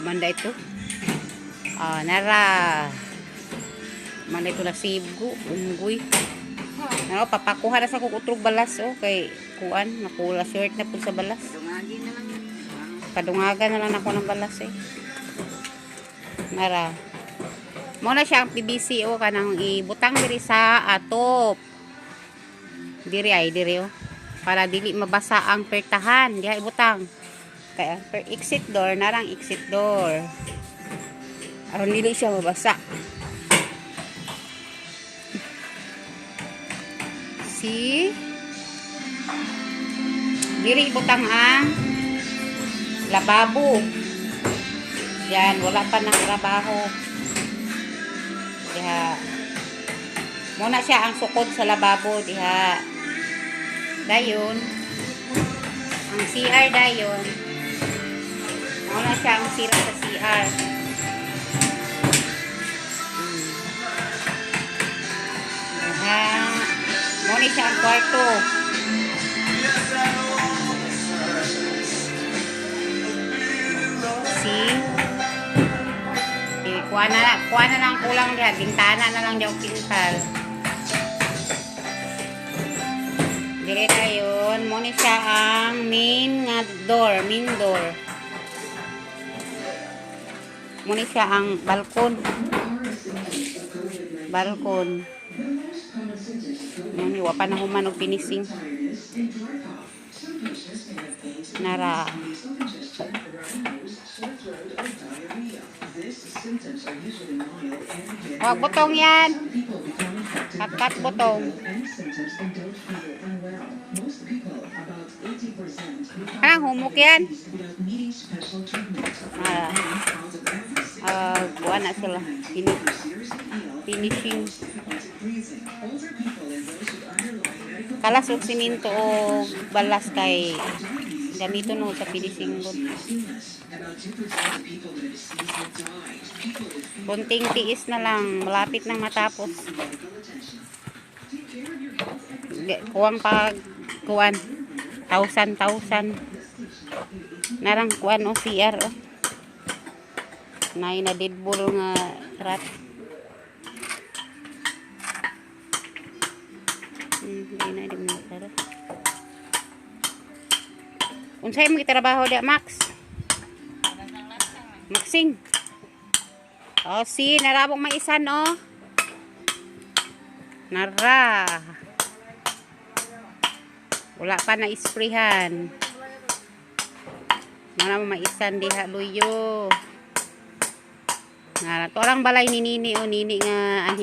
Manda ito. Nara. Manda ito na sibgo. Unggoy. Ano, papakuha na sa kukutrog balas. Oh, kay kuan. Nakula short na po sa balas. Padungagan na lang ako ng balas eh. Nara. Muna siya ang PVC o kanang ibutang diri sa atop. Diri oh. Para dili mabasa ang pertahan, diha ibutang. Kaya per exit door narang exit door. Aron dili siya mabasa. Si diri ibutang ang lababo. Yan, wala pa nang trabaho. Diha. Muna siya ang sukod sa lababo diha. Dayon. Ang CR dayon. Muna siya ang sira sa CR. Diha. Muna siya ang kwarto. See? Kuha na lang kulang diha, bintana na lang diha pintal. Dire dayon, mo ni siya ang main door. Mo ni siya ang balkon. Mo wa pa na human og finishing. Nara. Wag butong yan. Kat butong. Anong humok yan? Buwan na sila. Finishing. Kalas og siminto o balas kay ganito no sa finishing good. Kunting tiis na lang, malapit nang matapos. Kuwang pag kuwan 1,000 narang kuwan o CR o. Nay na deadbolt nga rat. Hindi na mo tara. Unsay mo gitrabaho dia Max? Maxing. Oh, si narabong maisan oh. Nara. Wala pa na isprehan. Mana mo maisan diha luyo. Nara to lang balay ni nini o nini nga anhing